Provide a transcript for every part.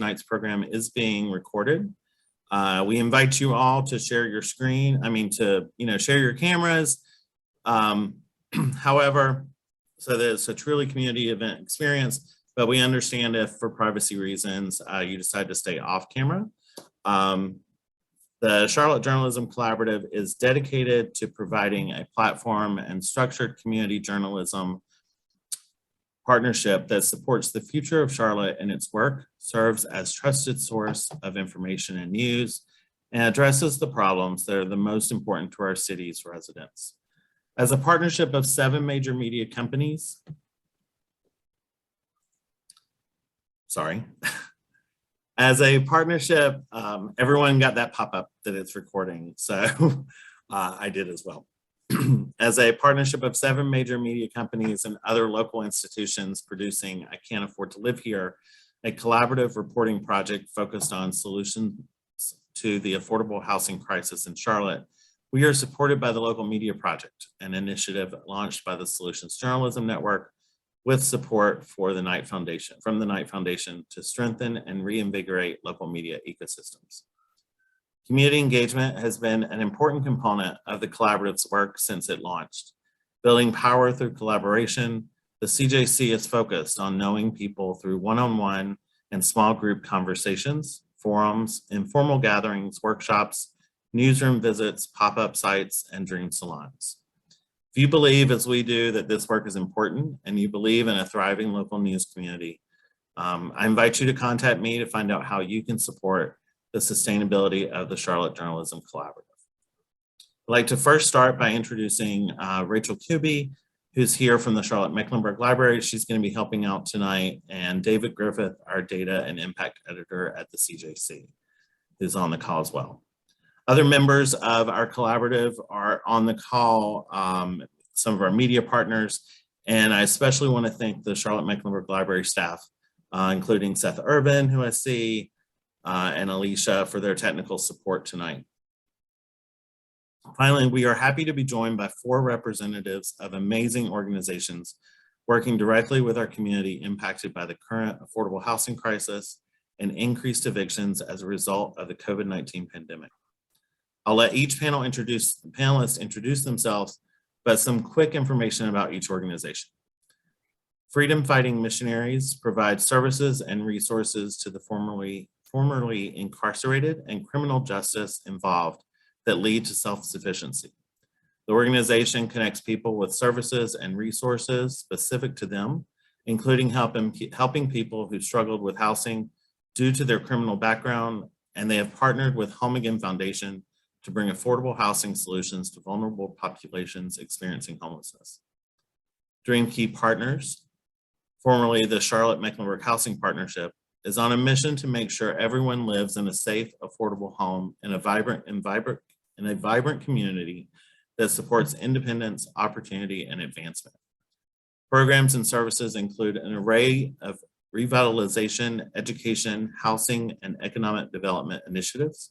tonight's program is being recorded. We invite you all to share your screen, share your cameras. However, so that it's a truly community event experience, but we understand if for privacy reasons, you decide to stay off camera. The Charlotte Journalism Collaborative is dedicated to providing a platform and structured community journalism partnership that supports the future of Charlotte and its work, serves as trusted source of information and news, and addresses the problems that are the most important to our city's residents. As a partnership of 7 major media companies, as a partnership, everyone got that pop-up that it's recording, so I did as well. As a partnership of 7 major media companies and other local institutions producing I Can't Afford to Live Here, a collaborative reporting project focused on solutions to the affordable housing crisis in Charlotte, we are supported by the Local Media Project, an initiative launched by the Solutions Journalism Network with support for the Knight Foundation, from the Knight Foundation to strengthen and reinvigorate local media ecosystems. Community engagement has been an important component of the collaborative's work since it launched. Building power through collaboration, the CJC is focused on knowing people through one-on-one and small group conversations, forums, informal gatherings, workshops, newsroom visits, pop-up sites, and dream salons. If you believe, as we do, that this work is important and you believe in a thriving local news community, I invite you to contact me to find out how you can support the sustainability of the Charlotte Journalism Collaborative. I'd like to first start by introducing Rachel Kuby, who's here from the Charlotte Mecklenburg Library. She's going to be helping out tonight, and David Griffith, our data and impact editor at the CJC, who's on the call as well. Other members of our collaborative are on the call, some of our media partners, and I especially want to thank the Charlotte Mecklenburg Library staff, including Seth Urban, who I see, and Alicia for their technical support tonight. Finally, we are happy to be joined by 4 representatives of amazing organizations working directly with our community impacted by the current affordable housing crisis and increased evictions as a result of the COVID-19 pandemic. I'll let each panelist introduce themselves, but some quick information about each organization. Freedom Fighting Missionaries provides services and resources to the formerly incarcerated and criminal justice involved that lead to self-sufficiency. The organization connects people with services and resources specific to them, including helping people who struggled with housing due to their criminal background, and they have partnered with Home Again Foundation to bring affordable housing solutions to vulnerable populations experiencing homelessness. DreamKey Partners, formerly the Charlotte Mecklenburg Housing Partnership, is on a mission to make sure everyone lives in a safe, affordable home in a vibrant community that supports independence, opportunity, and advancement. Programs and services include an array of revitalization, education, housing, and economic development initiatives.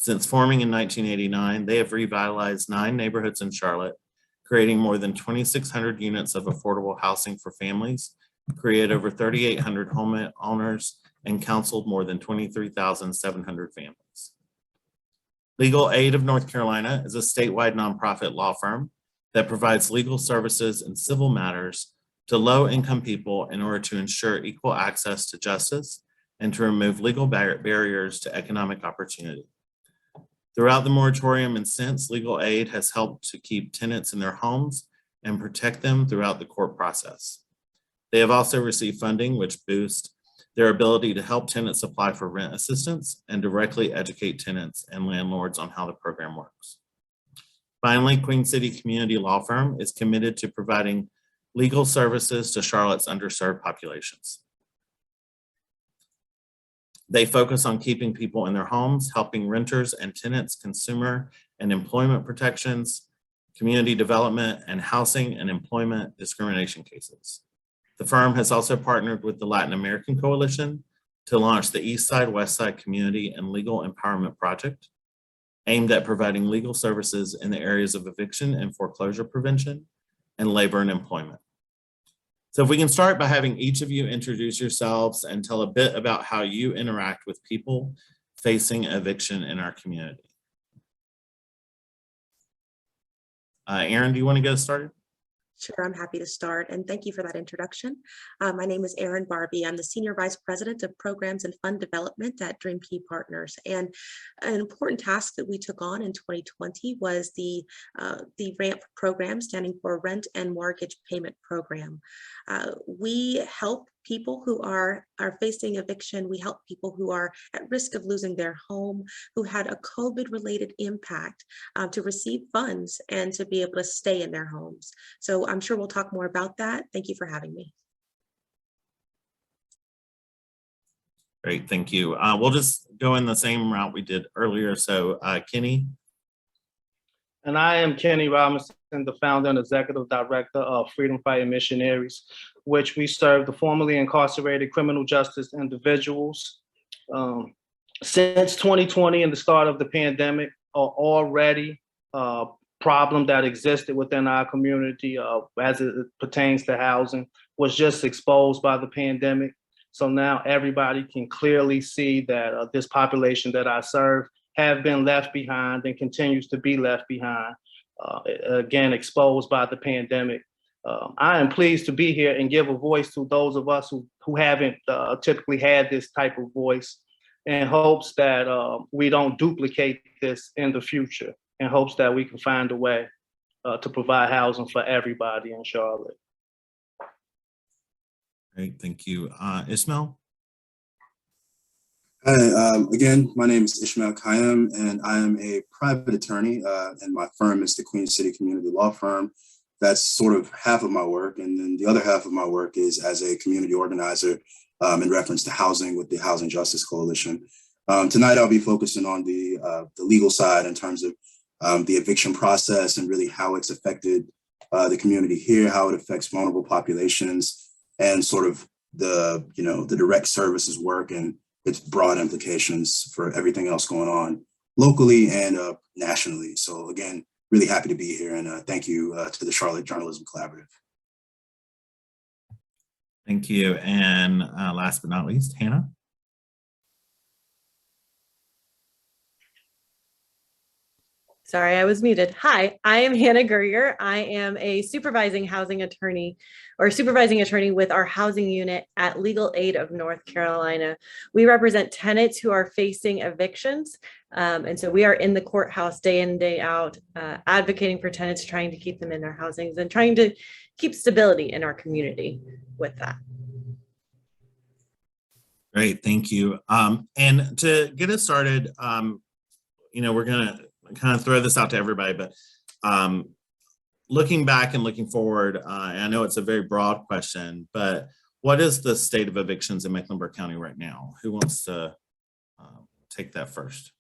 Since forming in 1989, they have revitalized 9 neighborhoods in Charlotte, creating more than 2,600 units of affordable housing for families, created over 3,800 homeowners, and counseled more than 23,700 families. Legal Aid of North Carolina is a statewide nonprofit law firm that provides legal services in civil matters to low-income people in order to ensure equal access to justice and to remove legal barriers to economic opportunity. Throughout the moratorium and since, Legal Aid has helped to keep tenants in their homes and protect them throughout the court process. They have also received funding which boosts their ability to help tenants apply for rent assistance and directly educate tenants and landlords on how the program works. Finally, Queen City Community Law Firm is committed to providing legal services to Charlotte's underserved populations. They focus on keeping people in their homes, helping renters and tenants, consumer and employment protections, community development, and housing and employment discrimination cases. The firm has also partnered with the Latin American Coalition to launch the East Side West Side Community and Legal Empowerment Project, aimed at providing legal services in the areas of eviction and foreclosure prevention and labor and employment. So if we can start by having each of you introduce yourselves and tell a bit about how you interact with people facing eviction in our community. Erin, do you want to get us started? Sure, I'm happy to start, and thank you for that introduction. My name is Erin Barbee. I'm the Senior Vice President of Programs and Fund Development at DreamKey Partners. And an important task that we took on in 2020 was the RAMP program, standing for Rent and Mortgage Payment Program. We help people who are facing eviction. We help people who are at risk of losing their home, who had a COVID-related impact, to receive funds and to be able to stay in their homes. So I'm sure we'll talk more about that. Thank you for having me. Great, thank you. We'll just go in the same route we did earlier. So Kenny. And I am Kenny Robinson, the founder and executive director of Freedom Fighting Missionaries, which we serve the formerly incarcerated criminal justice individuals. Since 2020 and the start of the pandemic, already a problem that existed within our community as it pertains to housing was just exposed by the pandemic. So now everybody can clearly see that this population that I serve have been left behind and continues to be left behind, again, exposed by the pandemic. I am pleased to be here and give a voice to those of us who haven't typically had this type of voice, in hopes that we don't duplicate this in the future, in hopes that we can find a way to provide housing for everybody in Charlotte. Great, thank you. Ismaail? Hi, again, my name is Ismaail Qaiyim, and I am a private attorney, and my firm is the Queen City Community Law Firm. That's sort of half of my work, and then the other half of my work is as a community organizer in reference to housing with the Housing Justice Coalition. Tonight, I'll be focusing on the legal side in terms of the eviction process and really how it's affected the community here, how it affects vulnerable populations, and sort of the direct services work and its broad implications for everything else going on locally and nationally. So again, really happy to be here, and thank you to the Charlotte Journalism Collaborative. Thank you. And last but not least, Hannah. Sorry, I was muted. Hi, I am Hannah Guerrier. I am a supervising attorney with our housing unit at Legal Aid of North Carolina. We represent tenants who are facing evictions. And so we are in the courthouse day in and day out, advocating for tenants, trying to keep them in their housings and trying to keep stability in our community with that. Great, thank you. And to get us started, we're gonna kind of throw this out to everybody, but looking back and looking forward, and I know it's a very broad question, but what is the state of evictions in Mecklenburg County right now? Who wants to take that first?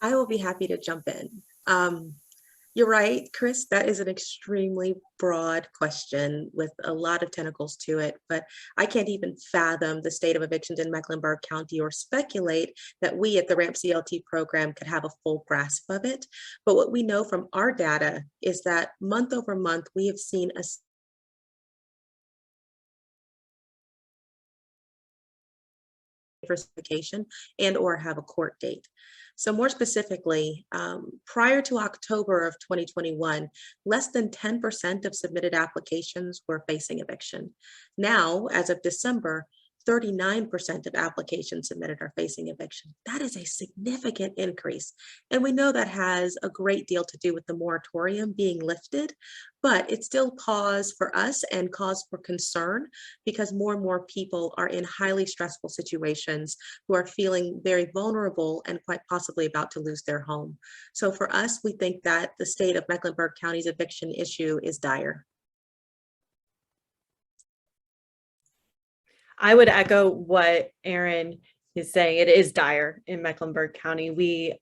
I will be happy to jump in. You're right, Chris, that is an extremely broad question with a lot of tentacles to it, but I can't even fathom the state of evictions in Mecklenburg County or speculate that we at the RAMP CLT program could have a full grasp of it. But what we know from our data is that month over month, we have seen a diversification and or have a court date. So more specifically, prior to October of 2021, less than 10% of submitted applications were facing eviction. Now, as of December, 39% of applications submitted are facing eviction. That is a significant increase. And we know that has a great deal to do with the moratorium being lifted, but it's still cause for us and cause for concern because more and more people are in highly stressful situations who are feeling very vulnerable and quite possibly about to lose their home. So for us, we think that the state of Mecklenburg County's eviction issue is dire. I would echo what Erin is saying. It is dire in Mecklenburg County. We,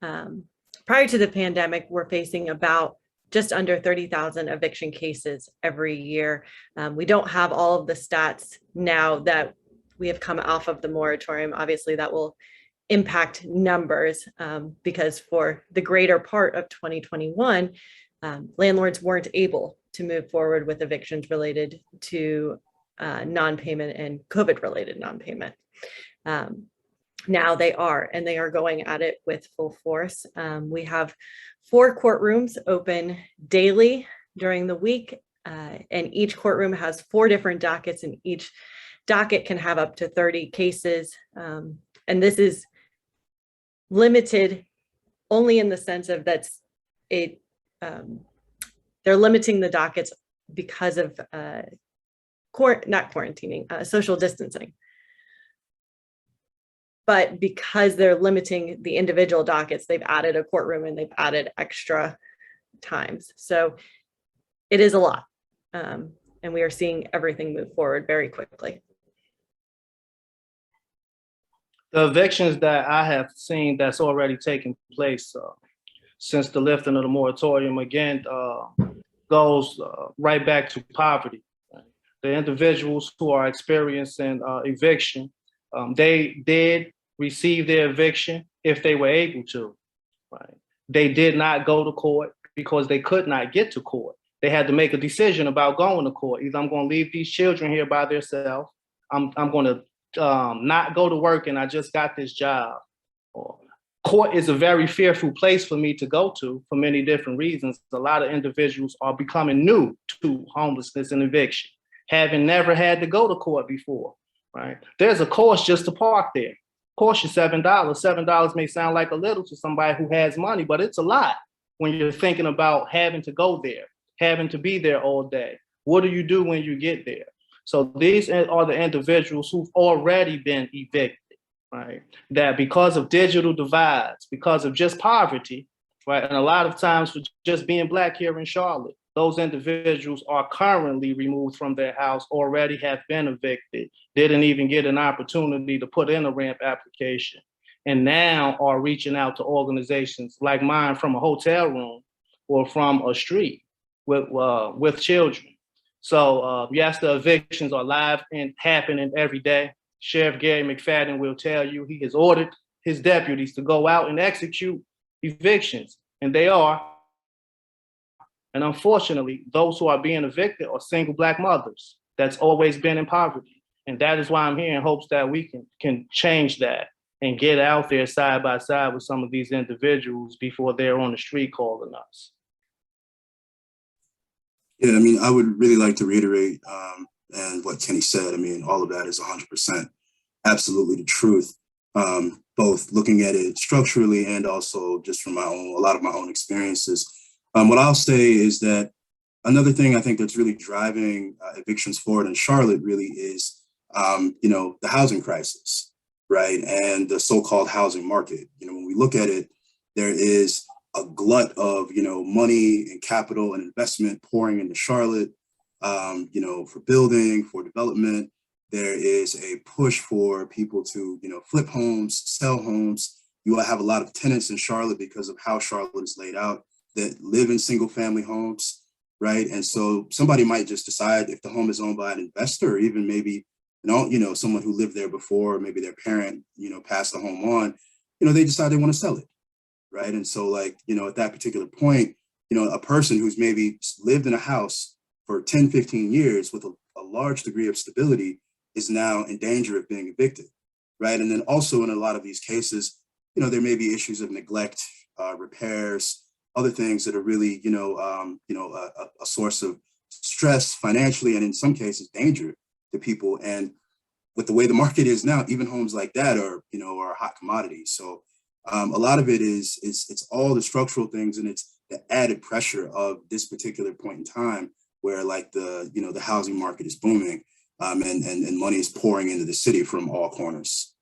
prior to the pandemic, were facing about just under 30,000 eviction cases every year. We don't have all of the stats now that we have come off of the moratorium. Obviously, that will impact numbers because for the greater part of 2021, landlords weren't able to move forward with evictions related to non-payment and COVID-related non-payment. Now they are, and they are going at it with full force. We have 4 courtrooms open daily during the week, and each courtroom has 4 different dockets, and each docket can have up to 30 cases. And this is limited only in the sense of they're limiting the dockets because of social distancing. But because they're limiting the individual dockets, they've added a courtroom and they've added extra times. So it is a lot. And we are seeing everything move forward very quickly. The evictions that I have seen that's already taken place since the lifting of the moratorium, again, goes right back to poverty. Right? The individuals who are experiencing eviction, they did receive their eviction if they were able to. Right? They did not go to court because they could not get to court. They had to make a decision about going to court. Either I'm going to leave these children here by themselves, I'm going to not go to work and I just got this job. Or court is a very fearful place for me to go to for many different reasons. A lot of individuals are becoming new to homelessness and eviction, having never had to go to court before, right? There's a cost just to park there. Cost you $7. $7 may sound like a little to somebody who has money, but it's a lot when you're thinking about having to go there, having to be there all day. What do you do when you get there? So these are the individuals who've already been evicted, right? That because of digital divides, because of just poverty, right? And a lot of times for just being Black here in Charlotte, those individuals are currently removed from their house, already have been evicted, didn't even get an opportunity to put in a ramp application, and now are reaching out to organizations like mine from a hotel room or from a street with children. So yes, the evictions are live and happening every day. Sheriff Gary McFadden will tell you he has ordered his deputies to go out and execute evictions, and they are. And unfortunately, those who are being evicted are single Black mothers that's always been in poverty. And that is why I'm here in hopes that we can change that and get out there side by side with some of these individuals before they're on the street calling us. Yeah, I mean, I would really like to reiterate and what Kenny said. I mean, all of that is 100% absolutely the truth, both looking at it structurally and also just from a lot of my own experiences. What I'll say is that another thing I think that's really driving evictions forward in Charlotte really is, the housing crisis, right? And the so-called housing market. When we look at it, there is a glut of, money and capital and investment pouring into Charlotte, for building, for development. There is a push for people to, flip homes, sell homes. You will have a lot of tenants in Charlotte because of how Charlotte is laid out that live in single family homes, right? And so somebody might just decide if the home is owned by an investor or even maybe, someone who lived there before, maybe their parent, passed the home on, they decide they want to sell it. Right. And so at that particular point, a person who's maybe lived in a house for 10, 15 years with a large degree of stability is now in danger of being evicted. Right. And then also in a lot of these cases, there may be issues of neglect, repairs, other things that are really, a source of stress financially and in some cases danger to people. And with the way the market is now, even homes like that are a hot commodity. So a lot of it is it's all the structural things, and it's the added pressure of this particular point in time where the housing market is booming and money is pouring into the city from all corners.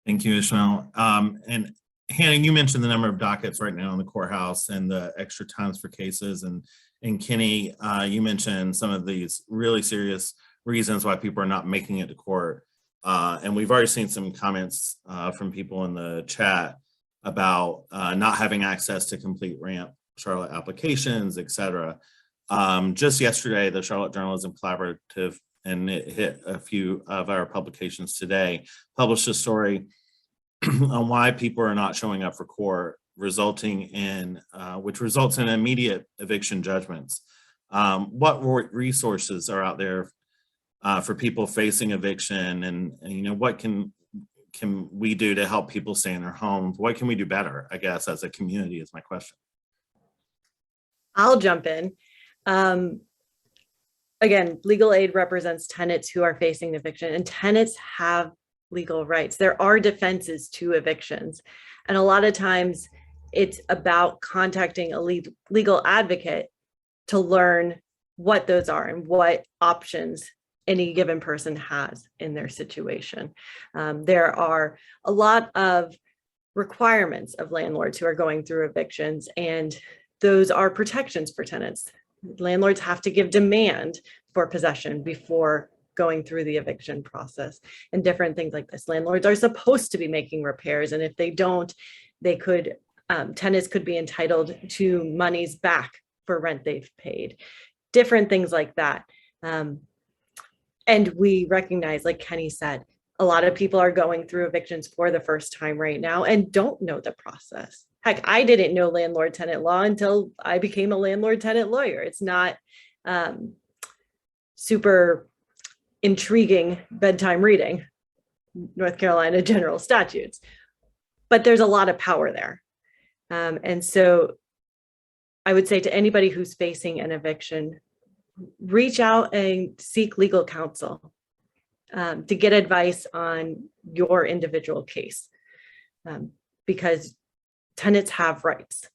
Thank you, Ismaail. And Hannah, you mentioned the number of dockets right now in the courthouse and the extra times for cases. And Kenny, you mentioned some of these really serious reasons why people are not making it to court. And we've already seen some comments from people in the chat about not having access to complete ramp Charlotte applications, et cetera. Just yesterday, the Charlotte Journalism Collaborative, and it hit a few of our publications today, published a story on why people are not showing up for court resulting in, which results in immediate eviction judgments. What resources are out there for people facing eviction, and you know, what can we do to help people stay in their homes? What can we do better, I guess, as a community is my question. I'll jump in. Again, legal aid represents tenants who are facing eviction, and tenants have legal rights. There are defenses to evictions. And a lot of times it's about contacting a legal advocate to learn what those are and what options any given person has in their situation. There are a lot of requirements of landlords who are going through evictions, and those are protections for tenants. Landlords have to give demand for possession before going through the eviction process and different things like this. Landlords are supposed to be making repairs, and if they don't, they could, tenants could be entitled to monies back for rent they've paid, different things like that. And we recognize, like Kenny said, a lot of people are going through evictions for the first time right now and don't know the process. Heck, I didn't know landlord-tenant law until I became a landlord-tenant lawyer. It's not super intriguing bedtime reading, North Carolina general statutes, but there's a lot of power there. And so I would say to anybody who's facing an eviction, reach out and seek legal counsel to get advice on your individual case, because tenants have rights.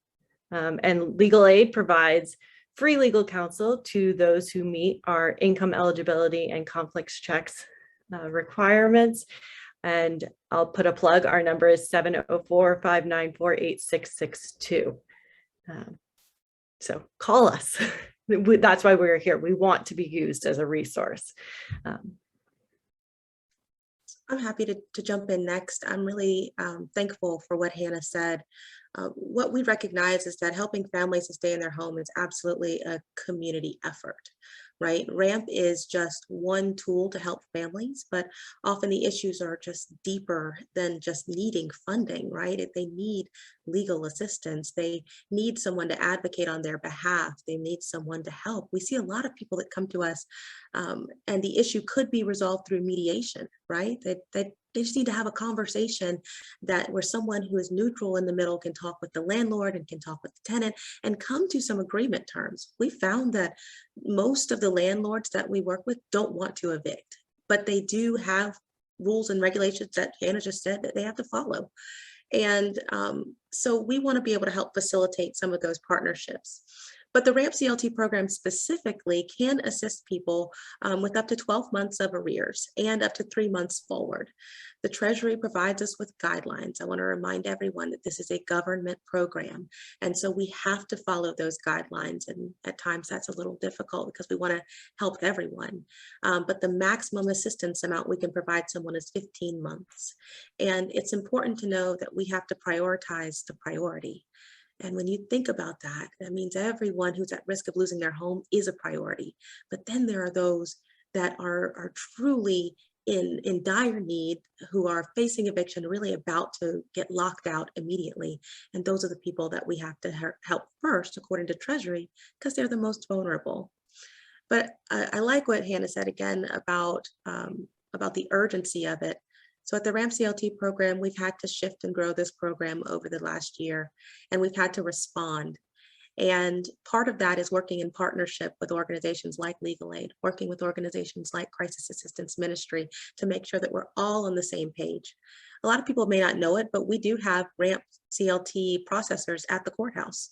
And legal aid provides free legal counsel to those who meet our income eligibility and conflicts checks requirements. And I'll put a plug. Our number is 704-594-8662. So call us. That's why we're here. We want to be used as a resource. I'm happy to jump in next. I'm really thankful for what Hannah said. What we recognize is that helping families to stay in their home is absolutely a community effort, right? RAMP is just one tool to help families, but often the issues are just deeper than just needing funding, right? If they need legal assistance, they need someone to advocate on their behalf, they need someone to help. We see a lot of people that come to us and the issue could be resolved through mediation, right? They just need to have a conversation where someone who is neutral in the middle can talk with the landlord and can talk with the tenant and come to some agreement terms. We found that most of the landlords that we work with don't want to evict, but they do have rules and regulations that Hannah just said that they have to follow. And so we want to be able to help facilitate some of those partnerships. But the RAMP CLT program specifically can assist people with up to 12 months of arrears and up to 3 months forward. The Treasury provides us with guidelines. I want to remind everyone that this is a government program. And so we have to follow those guidelines. And at times that's a little difficult because we want to help everyone. But the maximum assistance amount we can provide someone is 15 months. And it's important to know that we have to prioritize the priority. And when you think about that, that means everyone who's at risk of losing their home is a priority. But then there are those that are truly in dire need, who are facing eviction, really about to get locked out immediately. And those are the people that we have to help first, according to Treasury, because they're the most vulnerable. But I like what Hannah said again about the urgency of it. So at the RAMP CLT program, we've had to shift and grow this program over the last year, and we've had to respond. And part of that is working in partnership with organizations like Legal Aid, working with organizations like Crisis Assistance Ministry to make sure that we're all on the same page. A lot of people may not know it, but we do have RAMP CLT processors at the courthouse.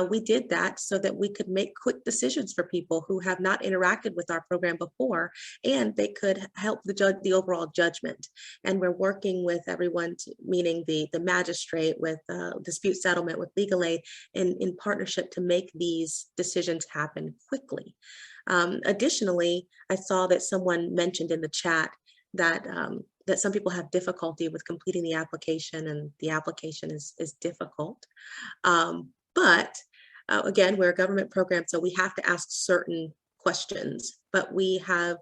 We did that so that we could make quick decisions for people who have not interacted with our program before, and they could help the overall judgment. And we're working with everyone, meaning the magistrate, with dispute settlement, with Legal Aid, in partnership to make these decisions happen quickly. Additionally, I saw that someone mentioned in the chat that that some people have difficulty with completing the application, and the application is difficult. But again, we're a government program, so we have to ask certain questions but we have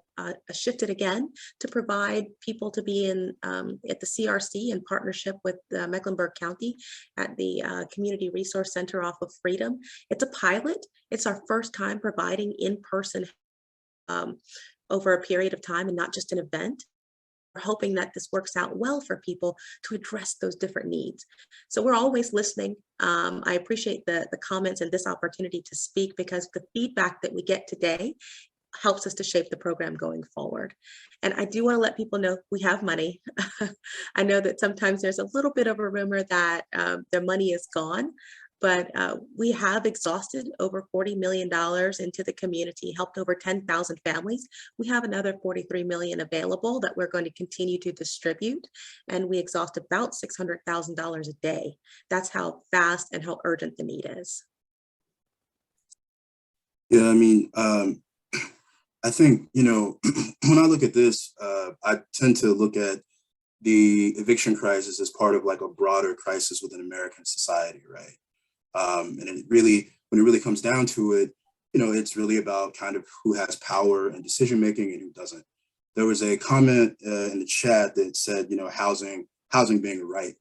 shifted again to provide people to be in at the CRC in partnership with Mecklenburg County at the Community Resource Center off of Freedom. It's a pilot. It's our first time providing in-person over a period of time and not just an event. We're hoping that this works out well for people to address those different needs. So we're always listening. I appreciate the comments and this opportunity to speak, because the feedback that we get today helps us to shape the program going forward. And I do want to let people know we have money. I know that sometimes there's a little bit of a rumor that their money is gone, but we have exhausted over $40 million into the community, helped over 10,000 families. We have another $43 million available that we're going to continue to distribute. And we exhaust about $600,000 a day. That's how fast and how urgent the need is. Yeah, I mean, I think, you know, when I look at this, I tend to look at the eviction crisis as part of like a broader crisis within American society, right? And it really, when it really comes down to it, you know, it's really about kind of who has power and decision making and who doesn't. There was a comment in the chat that said, you know, housing being a right.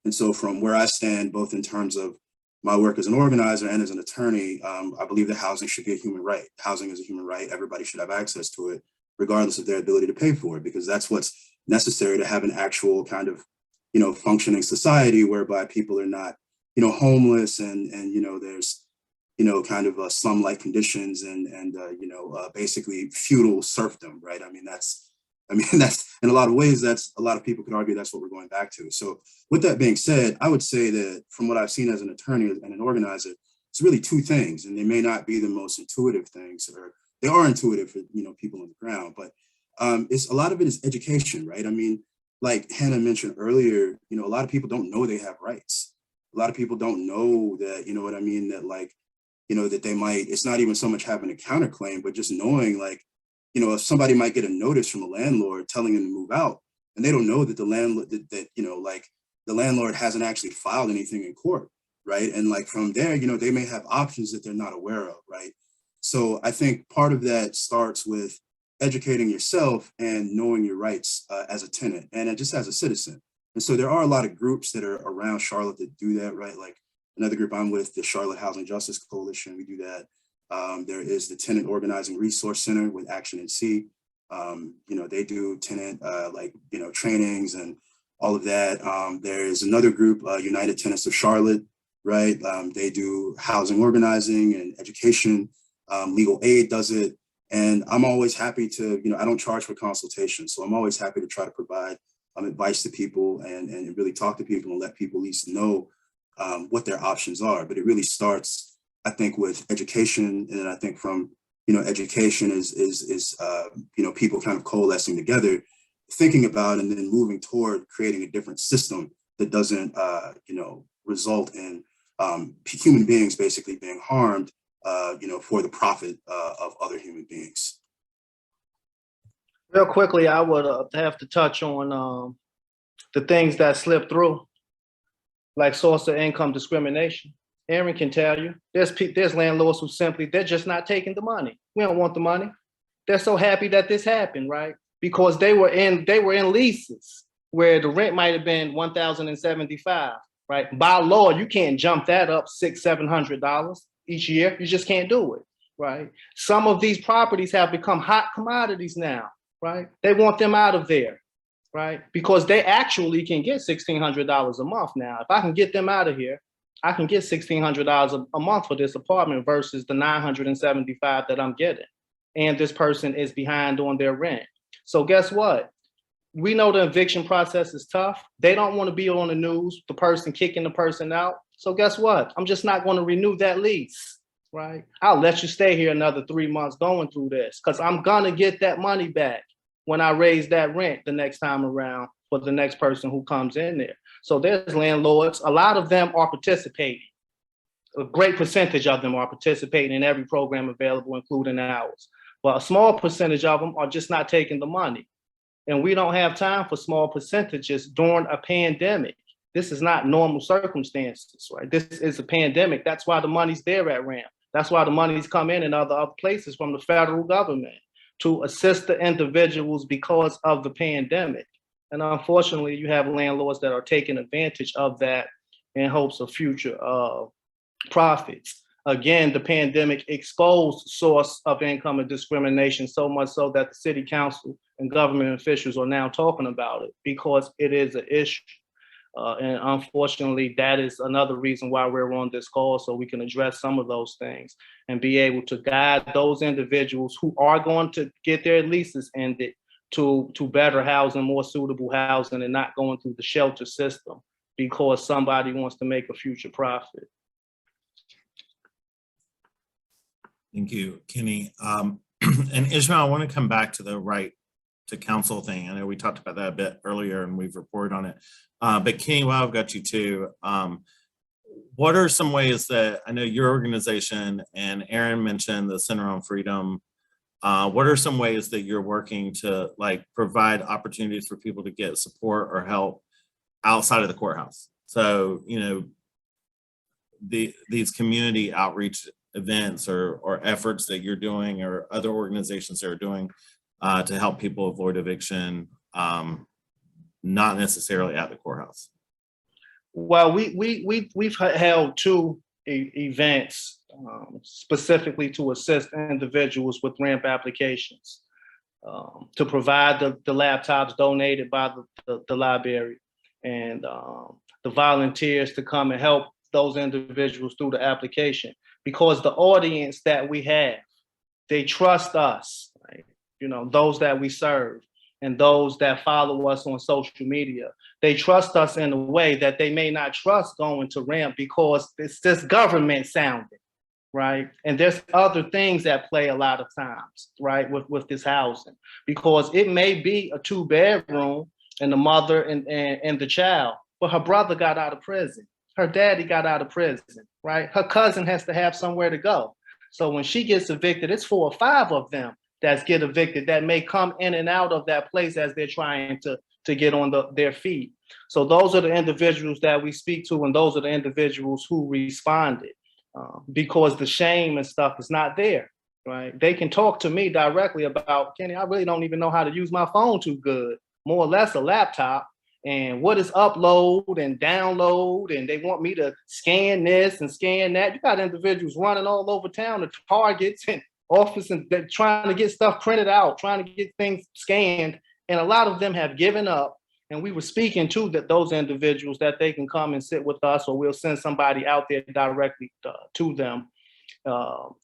And so from where I stand, both in terms of my work as an organizer and as an attorney, I believe that housing should be a human right. Housing is a human right. Everybody should have access to it, regardless of their ability to pay for it, because that's what's necessary to have an actual kind of, you know, functioning society whereby people are not, you know, homeless and you know, there's, you know, kind of slum-like conditions and you know, basically feudal serfdom, right? I mean, that's in a lot of ways, that's a lot of people could argue that's what we're going back to. So with that being said, I would say that from what I've seen as an attorney and an organizer, it's really two things, and they may not be the most intuitive things, or they are intuitive for, you know, people on the ground, but it's a lot of it is education, right? I mean, like Hannah mentioned earlier, you know, a lot of people don't know they have rights. A lot of people don't know that, you know what I mean, that like, you know, that they might, it's not even so much having a counterclaim, but just knowing like, you know, if somebody might get a notice from a landlord telling them to move out, and they don't know that the landlord, that you know, like the landlord hasn't actually filed anything in court, right? And like from there, you know, they may have options that they're not aware of, right? So I think part of that starts with educating yourself and knowing your rights as a tenant and just as a citizen. And so there are a lot of groups that are around Charlotte that do that, right? Like another group I'm with, the Charlotte Housing Justice Coalition, we do that. There is the Tenant Organizing Resource Center with Action and C. You know, they do tenant like, you know, trainings and all of that. There is another group, United Tenants of Charlotte, right? They do housing organizing and education. Legal Aid does it. And I'm always happy to, you know, I don't charge for consultation. So I'm always happy to try to provide advice to people and really talk to people and let people at least know what their options are. But it really starts, I think, with education. And I think from, you know, education is you know, people kind of coalescing together, thinking about and then moving toward creating a different system that doesn't, you know, result in human beings basically being harmed, you know, for the profit of other human beings. Real quickly, I would have to touch on the things that slip through, like source of income discrimination. Erin can tell you, there's landlords who simply, they're just not taking the money. We don't want the money. They're so happy that this happened, right? Because they were in leases where the rent might have been $1,075, right? By law, you can't jump that up $600-700 each year. You just can't do it, right? Some of these properties have become hot commodities now, right? They want them out of there, right? Because they actually can get $1,600 a month now. If I can get them out of here, I can get $1,600 a month for this apartment versus the $975 that I'm getting. And this person is behind on their rent. So guess what? We know the eviction process is tough. They don't want to be on the news, the person kicking the person out. So guess what? I'm just not going to renew that lease, right? I'll let you stay here another 3 months going through this because I'm going to get that money back when I raise that rent the next time around for the next person who comes in there. So there's landlords, a lot of them are participating. A great percentage of them are participating in every program available, including ours. But a small percentage of them are just not taking the money. And we don't have time for small percentages during a pandemic. This is not normal circumstances, right? This is a pandemic. That's why the money's there at RAM. That's why the money's come in other places from the federal government. to assist the individuals because of the pandemic. And unfortunately, you have landlords that are taking advantage of that in hopes of future profits. Again, the pandemic exposed source of income and discrimination, so much so that the city council and government officials are now talking about it because it is an issue. And unfortunately, that is another reason why we're on this call, so we can address some of those things and be able to guide those individuals who are going to get their leases ended to better housing, more suitable housing, and not going through the shelter system because somebody wants to make a future profit. Thank you, Kenny. And Ismaail, I want to come back to the right to counsel thing. I know we talked about that a bit earlier and we've reported on it. But Kenny, while I've got you too, what are some ways that I know your organization and Erin mentioned the Center on Freedom, what are some ways that you're working to like provide opportunities for people to get support or help outside of the courthouse? So, you know, these community outreach events or efforts that you're doing or other organizations that are doing to help people avoid eviction, not necessarily at the courthouse? Well, we've held two events specifically to assist individuals with ramp applications, to provide the laptops donated by the library and the volunteers to come and help those individuals through the application, because the audience that we have, they trust us, right? You know, those that we serve and those that follow us on social media, they trust us in a way that they may not trust going to ramp because it's just government sounding, right? And there's other things at play a lot of times, right, with this housing, because it may be a 2-bedroom and the mother and the child, but her brother got out of prison. Her daddy got out of prison, right? Her cousin has to have somewhere to go. So when she gets evicted, it's 4 or 5 of them that get evicted that may come in and out of that place as they're trying to get on their feet. So those are the individuals that we speak to, and those are the individuals who responded because the shame and stuff is not there, right? They can talk to me directly about, Kenny, I really don't even know how to use my phone too good, more or less a laptop. And what is upload and download, and they want me to scan this and scan that. You got individuals running all over town to Targets and office and they're trying to get stuff printed out, trying to get things scanned. And a lot of them have given up. And we were speaking to those individuals that they can come and sit with us, or we'll send somebody out there directly to them.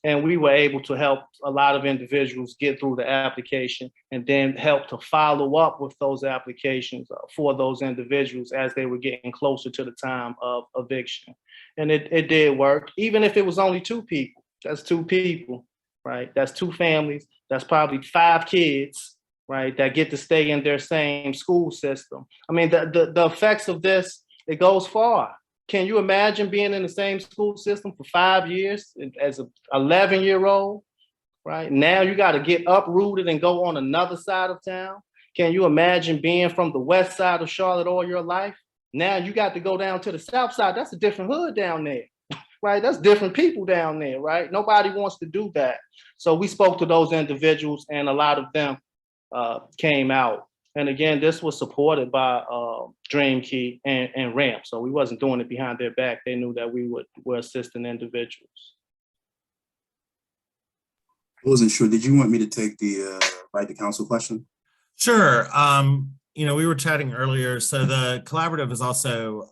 And we were able to help a lot of individuals get through the application and then help to follow up with those applications for those individuals as they were getting closer to the time of eviction. And it did work, even if it was only 2 people. That's 2 people, right? That's 2 families. That's probably 5 kids, right, that get to stay in their same school system. I mean, the effects of this, it goes far. Can you imagine being in the same school system for 5 years as an 11-year-old, right? Now you got to get uprooted and go on another side of town. Can you imagine being from the west side of Charlotte all your life? Now you got to go down to the south side. That's a different hood down there, right? That's different people down there, right? Nobody wants to do that. So we spoke to those individuals and a lot of them came out. And again, this was supported by DreamKey and Ramp. So we wasn't doing it behind their back. They knew that we were assisting individuals. I wasn't sure. Did you want me to take the right to counsel question? Sure. You know, we were chatting earlier. So the collaborative is also,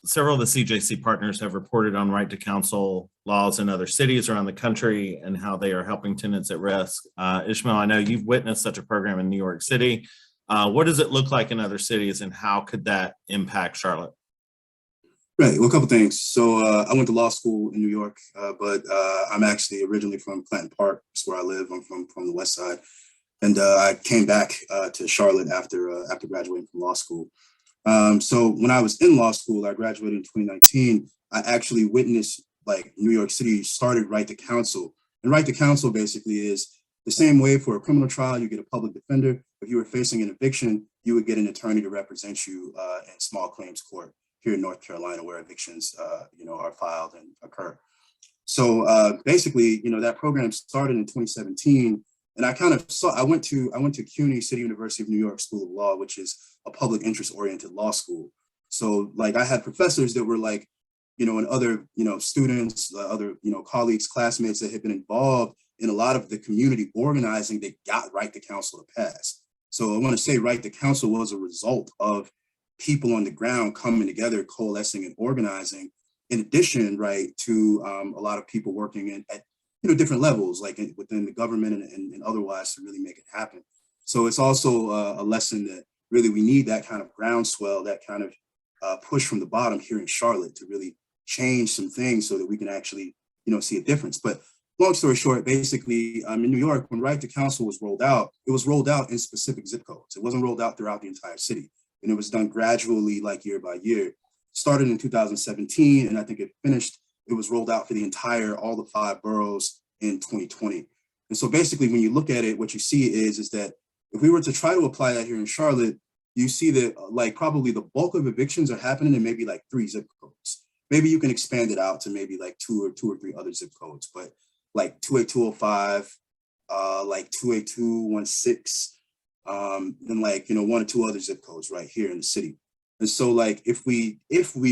several of the CJC partners have reported on right to counsel laws in other cities around the country and how they are helping tenants at risk. Ismaail, I know you've witnessed such a program in New York City. What does it look like in other cities, and how could that impact Charlotte? Right, well, a couple things. So I went to law school in New York, but I'm actually originally from Clanton Park. That's where I live. I'm from the West Side. And I came back to Charlotte after graduating from law school. So when I was in law school, I graduated in 2019, I actually witnessed like New York City started right to counsel. And right to counsel basically is the same way for a criminal trial, you get a public defender. If you were facing an eviction, you would get an attorney to represent you in small claims court here in North Carolina, where evictions, are filed and occur. So basically, that program started in 2017, And I kind of saw, I went to CUNY, City University of New York School of Law, which is a public interest oriented law school. So like I had professors that were like, and other, students, other, colleagues, classmates that had been involved in a lot of the community organizing that got Right to Counsel to pass. So I want to say Right to Counsel was a result of people on the ground coming together, coalescing and organizing, in addition, right, to a lot of people working at different levels, like within the government and otherwise, to really make it happen. So it's also a lesson that really we need that kind of groundswell, that kind of push from the bottom here in Charlotte to really change some things so that we can actually, see a difference. But long story short, basically, in New York, when Right to Counsel was rolled out, it was rolled out in specific zip codes. It wasn't rolled out throughout the entire city. And it was done gradually, like year by year. Started in 2017, and I think it was rolled out for all the 5 boroughs in 2020. And so basically, when you look at it, what you see is that if we were to try to apply that here in Charlotte, you see that like probably the bulk of evictions are happening in maybe like 3 zip codes. Maybe you can expand it out to maybe like 2 or 3 other zip codes, but like 28205, like 28216, and like 1 or 2 other zip codes right here in the city. And so like if we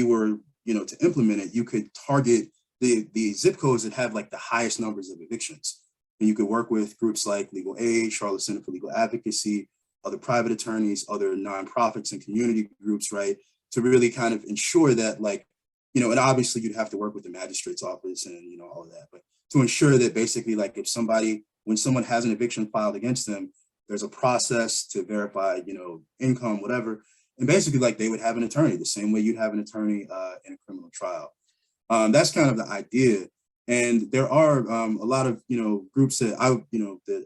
were to implement it, you could target the zip codes that have like the highest numbers of evictions. And you could work with groups like Legal Aid, Charlotte Center for Legal Advocacy, other private attorneys, other nonprofits and community groups, right, to really kind of ensure that like, and obviously you'd have to work with the magistrate's office and all of that, but to ensure that basically like when someone has an eviction filed against them, there's a process to verify, income, whatever. And basically like they would have an attorney the same way you'd have an attorney in a criminal trial. That's kind of the idea. And there are a lot of, groups that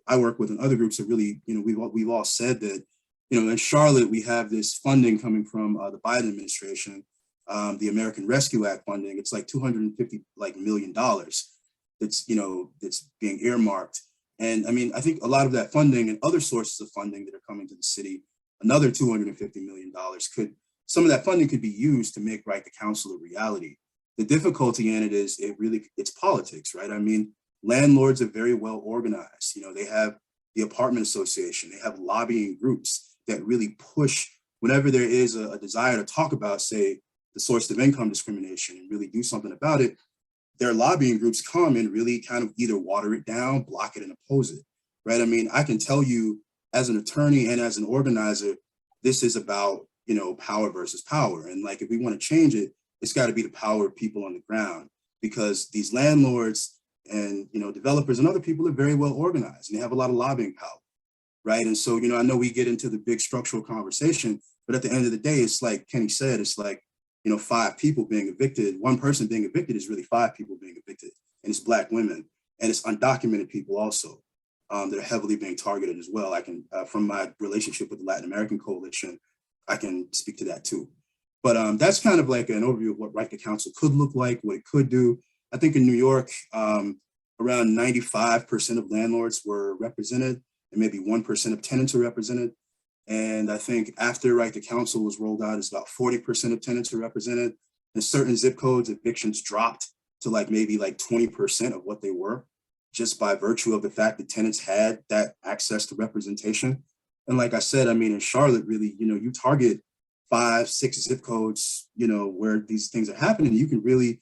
I work with and other groups that really, we've all said that, in Charlotte, we have this funding coming from the Biden administration, the American Rescue Act funding. It's like $250 million that's being earmarked. And I mean, I think a lot of that funding and other sources of funding that are coming to the city, another $250 million some of that funding could be used to make Right to Counsel a reality. The difficulty in it is it's politics, right? I mean, landlords are very well organized. They have the apartment association, they have lobbying groups that really push whenever there is a desire to talk about, say, the source of income discrimination and really do something about it. Their lobbying groups come and really kind of either water it down, block it, and oppose it, right? I mean, I can tell you as an attorney and as an organizer, this is about, power versus power. And like, if we want to change it, it's got to be the power of people on the ground, because these landlords and, developers and other people are very well organized and they have a lot of lobbying power, right? And so, I know we get into the big structural conversation, but at the end of the day, it's like Kenny said, it's like, 5 people being evicted, 1 person being evicted is really 5 people being evicted, and it's Black women, and it's undocumented people also that are heavily being targeted as well. I can, from my relationship with the Latin American Coalition, I can speak to that too. But that's kind of like an overview of what Right to Counsel could look like, what it could do. I think in New York, around 95% of landlords were represented, and maybe 1% of tenants are represented. And I think after Right to Counsel was rolled out, it's about 40% of tenants are represented. In certain zip codes, evictions dropped to maybe 20% of what they were, just by virtue of the fact that tenants had that access to representation. And like I said, I mean, in Charlotte, really, you target 5, 6 zip codes, where these things are happening, you can really,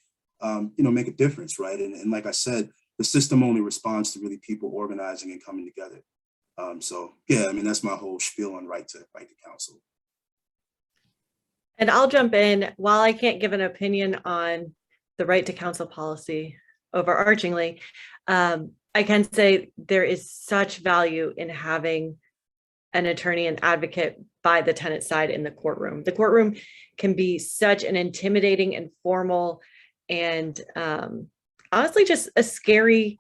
make a difference, right? And like I said, the system only responds to really people organizing and coming together. So yeah, I mean, that's my whole spiel on right to counsel. And I'll jump in. While I can't give an opinion on the Right to Counsel policy overarchingly, I can say there is such value in having an attorney and advocate by the tenant side in the courtroom. The courtroom can be such an intimidating and formal and honestly just a scary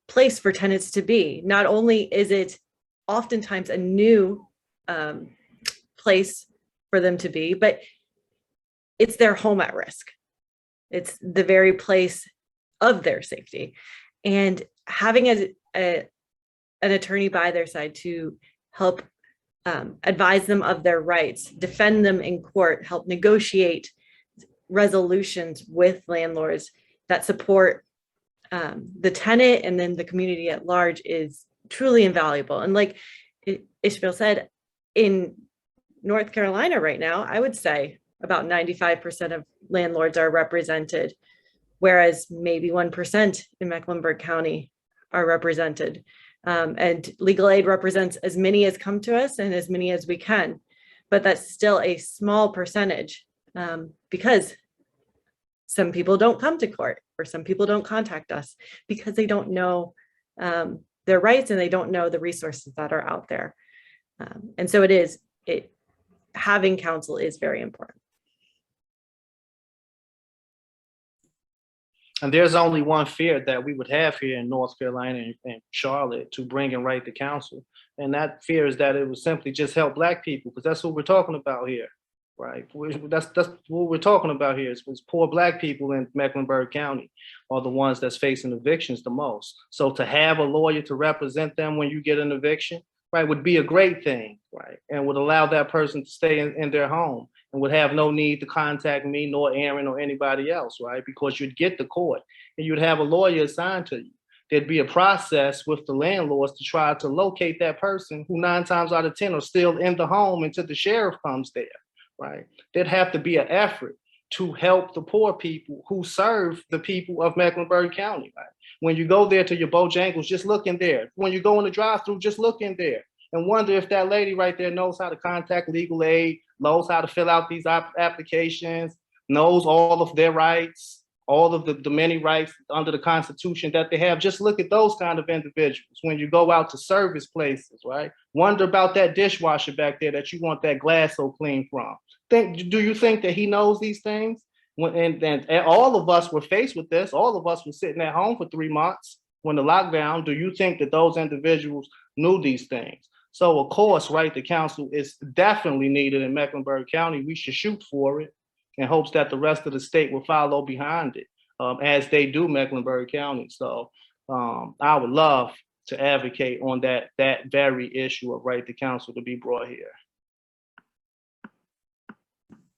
place for tenants to be. Not only is it oftentimes a new place for them to be, but it's their home at risk. It's the very place of their safety. And having an attorney by their side to help advise them of their rights, defend them in court, help negotiate resolutions with landlords that support the tenant and then the community at large is truly invaluable. And like Ismaail said, in North Carolina right now, I would say about 95% of landlords are represented, whereas maybe 1% in Mecklenburg County are represented. And legal aid represents as many as come to us and as many as we can, but that's still a small percentage because some people don't come to court or some people don't contact us because they don't know their rights and they don't know the resources that are out there. And so having counsel is very important. And there's only one fear that we would have here in North Carolina and Charlotte to bring and right to counsel. And that fear is that it would simply just help Black people, because that's what we're talking about here, right? That's what we're talking about here is poor Black people in Mecklenburg County are the ones that's facing evictions the most. So to have a lawyer to represent them when you get an eviction, right, would be a great thing, right? And would allow that person to stay in their home and would have no need to contact me nor Erin or anybody else, right? Because you'd get the court and you'd have a lawyer assigned to you. There'd be a process with the landlords to try to locate that person who 9 times out of 10 are still in the home until the sheriff comes there, right? There'd have to be an effort to help the poor people who serve the people of Mecklenburg County, right? When you go there to your Bojangles, just look in there. When you go in the drive-through, just look in there and wonder if that lady right there knows how to contact legal aid, knows how to fill out these applications, knows all of their rights, all of the many rights under the Constitution that they have. Just look at those kind of individuals when you go out to service places, right? Wonder about that dishwasher back there that you want that glass so clean from. Do you think that he knows these things? And all of us were faced with this. All of us were sitting at home for 3 months when the lockdown. Do you think that those individuals knew these things? So of course, right, the counsel is definitely needed in Mecklenburg County. We should shoot for it in hopes that the rest of the state will follow behind it, as they do Mecklenburg County. So I would love to advocate on that very issue of right to counsel to be brought here.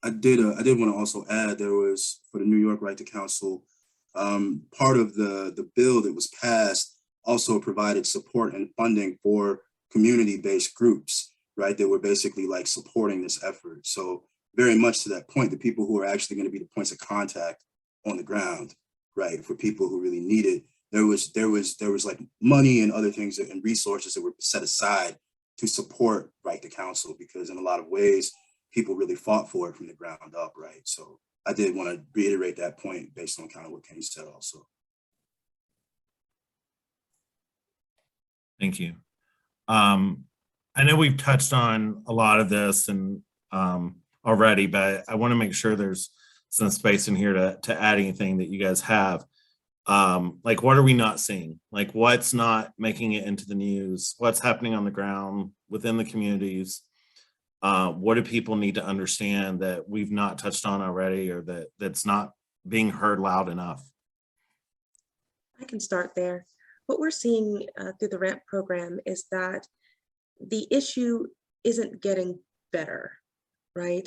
I did want to also add, there was, for the New York Right to Counsel, part of the bill that was passed also provided support and funding for community-based groups, right, that were basically like supporting this effort. So very much to that point, the people who are actually going to be the points of contact on the ground, right, for people who really need it, there was like money and other things and resources that were set aside to support right to counsel, because in a lot of ways, people really fought for it from the ground up, right? So I did want to reiterate that point based on kind of what Kenny said also. Thank you. I know we've touched on a lot of this and already, but I want to make sure there's some space in here to add anything that you guys have. Like, what are we not seeing? Like, what's not making it into the news? What's happening on the ground within the communities? What do people need to understand that we've not touched on already, or that's not being heard loud enough? I can start there. What we're seeing through the RAMP program is that the issue isn't getting better, right?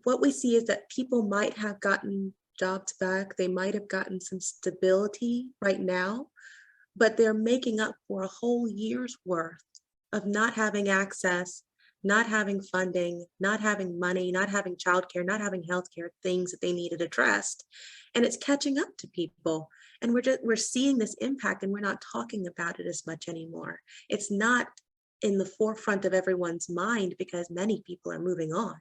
What we see is that people might have gotten jobs back. They might have gotten some stability right now, but they're making up for a whole year's worth of not having access, not having funding, not having money, not having childcare, not having healthcare, things that they needed addressed. And it's catching up to people. And we're seeing this impact, and we're not talking about it as much anymore. It's not in the forefront of everyone's mind because many people are moving on.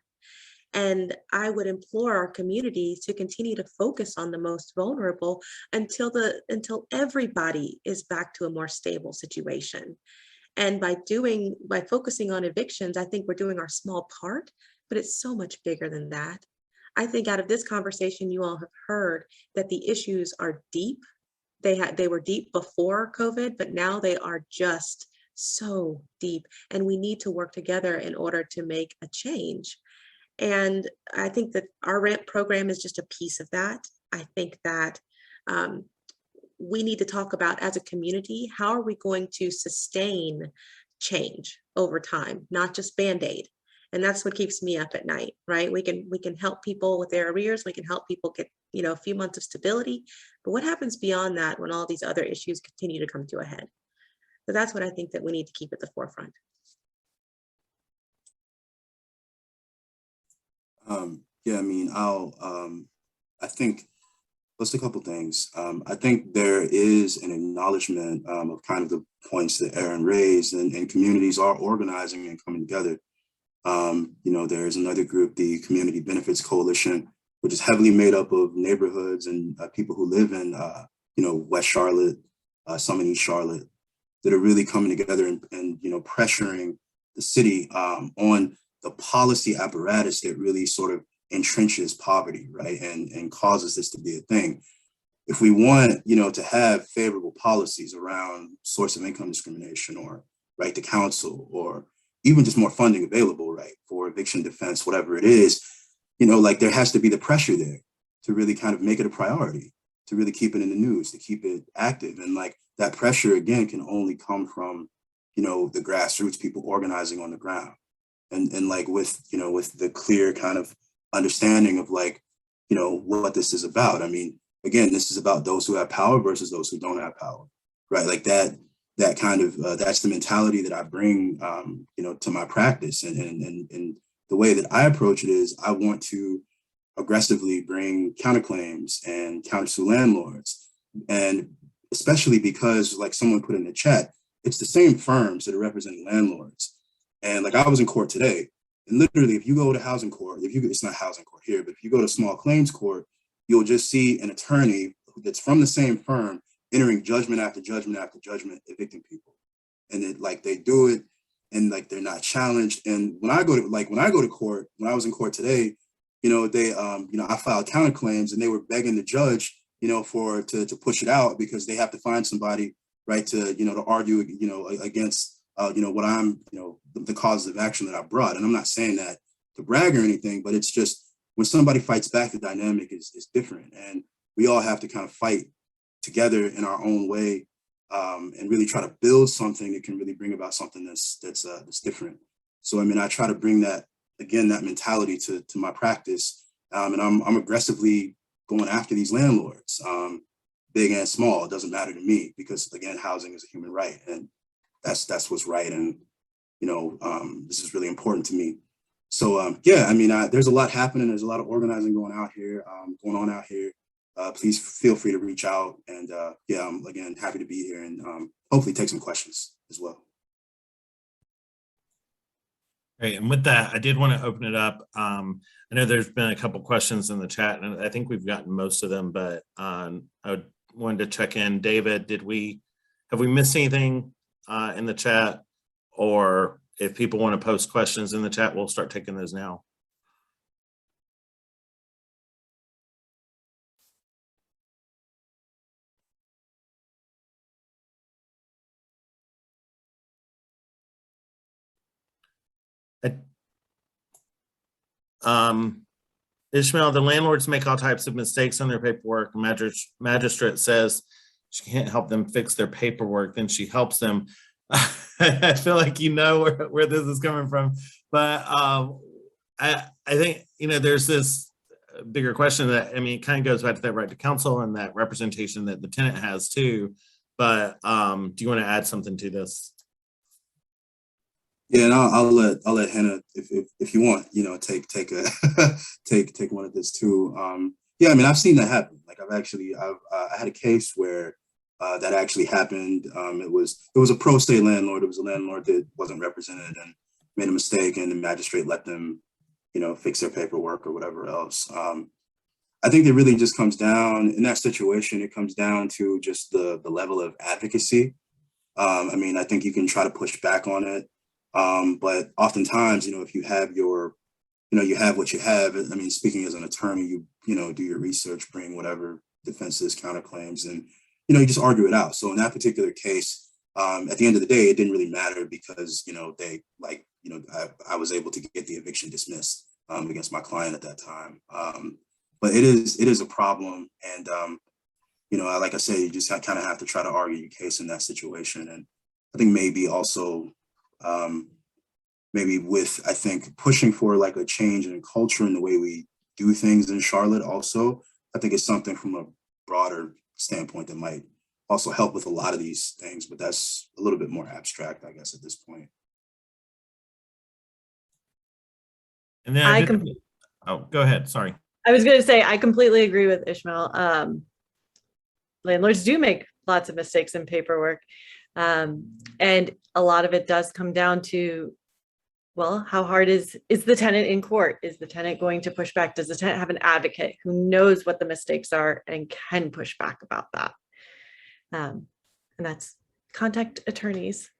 And I would implore our communities to continue to focus on the most vulnerable until everybody is back to a more stable situation. And by focusing on evictions, I think we're doing our small part, but it's so much bigger than that. I think out of this conversation, you all have heard that the issues are deep. They were deep before COVID, but now they are just so deep, and we need to work together in order to make a change. And I think that our RAMP program is just a piece of that. I think that we need to talk about, as a community, how are we going to sustain change over time, not just Band-Aid. And that's what keeps me up at night, right? We can help people with their arrears. We can help people get, a few months of stability. But what happens beyond that when all these other issues continue to come to a head? So that's what I think that we need to keep at the forefront. Yeah, I mean, I think just a couple things. I think there is an acknowledgement of kind of the points that Erin raised, and communities are organizing and coming together. There's another group, the Community Benefits Coalition, which is heavily made up of neighborhoods and people who live in, West Charlotte, some in East Charlotte, that are really coming together and pressuring the city on the policy apparatus that really sort of entrenches poverty, right, and causes this to be a thing. If we want, to have favorable policies around source of income discrimination or right to counsel, or even just more funding available, right, for eviction defense, whatever it is, there has to be the pressure there to really kind of make it a priority, to really keep it in the news, to keep it active. And that pressure, again, can only come from, the grassroots, people organizing on the ground. And with the clear kind of understanding of what this is about. I mean, again, this is about those who have power versus those who don't have power, right? That kind of, that's the mentality that I bring, to my practice. And the way that I approach it is I want to aggressively bring counterclaims and countersue landlords. And especially because, like someone put in the chat, it's the same firms that are representing landlords. And I was in court today, and literally, if you go to housing court, it's not housing court here, but if you go to small claims court, you'll just see an attorney that's from the same firm entering judgment after judgment after judgment, evicting people. And they do it, and they're not challenged. And when I go to court, when I was in court today, I filed counterclaims, and they were begging the judge, to push it out because they have to find somebody, right, to argue, against what I'm, the causes of action that I brought. And I'm not saying that to brag or anything, but it's just when somebody fights back, the dynamic is different. And we all have to kind of fight together in our own way, and really try to build something that can really bring about something that's different. So, I mean, I try to bring that mentality to my practice. And I'm aggressively going after these landlords, big and small. It doesn't matter to me because, again, housing is a human right. And that's what's right. And, this is really important to me. So, there's a lot happening. There's a lot of organizing going on out here. Please feel free to reach out. And I'm, again, happy to be here and hopefully take some questions as well. Great. And with that, I did want to open it up. I know there's been a couple questions in the chat, and I think we've gotten most of them, but I wanted to check in. David, have we missed anything in the chat? Or if people want to post questions in the chat, we'll start taking those now. Ismaail, the landlords make all types of mistakes on their paperwork. Magistrate says she can't help them fix their paperwork, then she helps them. I feel like where this is coming from, but I think there's this bigger question that it kind of goes back to that right to counsel and that representation that the tenant has too. But do you want to add something to this? Yeah, and I'll let Hannah, if you want, take one of this too. I've seen that happen. I had a case where that actually happened. It was a pro se landlord. It was a landlord that wasn't represented and made a mistake, and the magistrate let them, fix their paperwork or whatever else. I think it really just comes down in that situation. It comes down to just the level of advocacy. I think you can try to push back on it. But oftentimes, if you have you have what you have. Speaking as an attorney, you do your research, bring whatever defenses, counterclaims, and you just argue it out. So in that particular case, at the end of the day, it didn't really matter because I was able to get the eviction dismissed against my client at that time. But it is a problem, and like I said, you just kind of have to try to argue your case in that situation. And I think maybe also I think pushing for a change in culture in the way we do things in Charlotte also, I think it's something from a broader standpoint that might also help with a lot of these things, but that's a little bit more abstract, I guess, at this point. And then oh, go ahead. Sorry. I was going to say, I completely agree with Ismaail. Landlords do make lots of mistakes in paperwork. And a lot of it does come down to, well, how hard is the tenant in court? Is the tenant going to push back? Does the tenant have an advocate who knows what the mistakes are and can push back about that? And that's contact attorneys.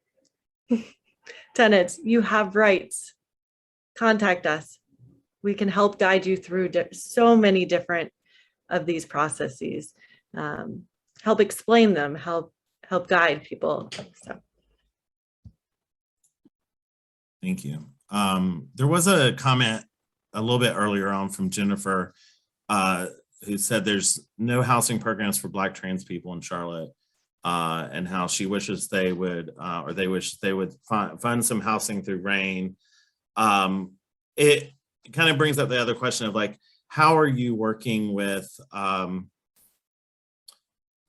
Tenants, you have rights. Contact us. We can help guide you through so many different of these processes. Help explain them, help guide people. So. Thank you. There was a comment a little bit earlier on from Jennifer, who said there's no housing programs for Black trans people in Charlotte, and how she wishes they would, or they wish they would fund some housing through RAIN. It kind of brings up the other question of like, how are you working with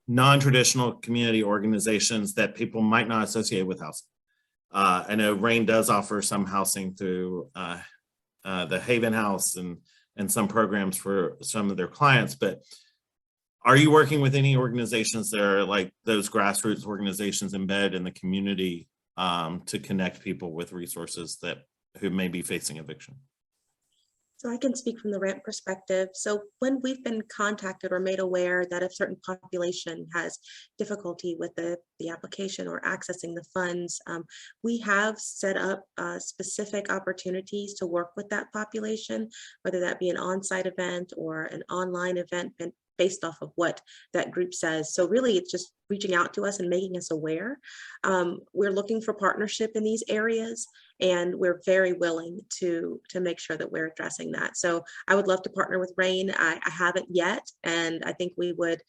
non-traditional community organizations that people might not associate with housing? I know RAIN does offer some housing through the Haven House and some programs for some of their clients, but are you working with any organizations that are like those grassroots organizations embedded in the community to connect people with resources who may be facing eviction? So I can speak from the rent perspective. So when we've been contacted or made aware that a certain population has difficulty with the application or accessing the funds, we have set up specific opportunities to work with that population, whether that be an on-site event or an online event based off of what that group says. So really it's just reaching out to us and making us aware. We're looking for partnership in these areas, and we're very willing to make sure that we're addressing that. So I would love to partner with RAIN. I haven't yet, and I think we would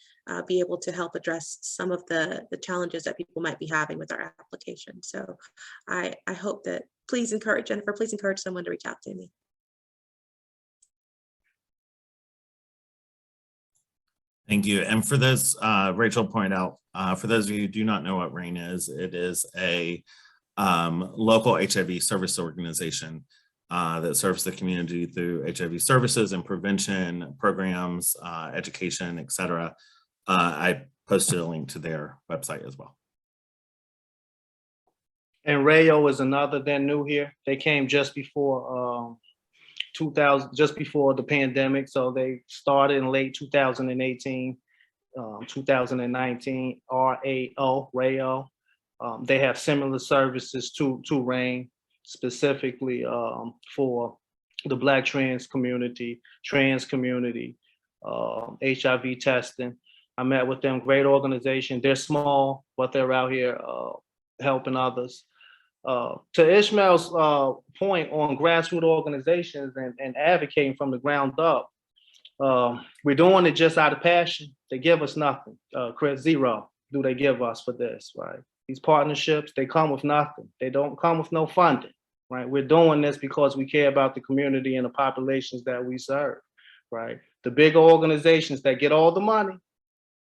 be able to help address some of the challenges that people might be having with our application. So I hope that, please encourage, Jennifer, please encourage someone to reach out to me. Thank you. And for those, Rachel pointed out, for those of you who do not know what RAIN is, it is a local HIV service organization that serves the community through HIV services and prevention programs, education, etc. I posted a link to their website as well. And Rayo is another that new here. They came just before 2000, just before the pandemic. So they started in late 2018, 2019, Rayo. They have similar services to RAIN, specifically for the Black trans community, HIV testing. I met with them, great organization. They're small, but they're out here helping others. To Ismaail's point on grassroots organizations and advocating from the ground up, we're doing it just out of passion. They give us nothing, Chris, zero do they give us for this, right? These partnerships, they come with nothing. They don't come with no funding, right? We're doing this because we care about the community and the populations that we serve, right? The bigger organizations that get all the money,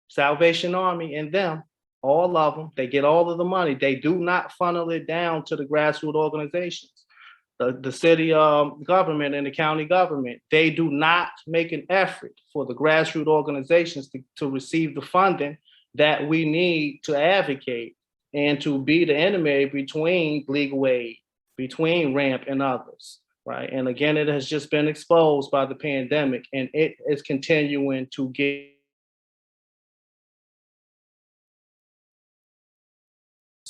Salvation Army and them, all of them, they get all of the money. They do not funnel it down to the grassroots organizations. The city government and the county government, they do not make an effort for the grassroots organizations to receive the funding that we need to advocate and to be the intermediary between legal aid, between RAMP and others, right? And again, it has just been exposed by the pandemic, and it is continuing to get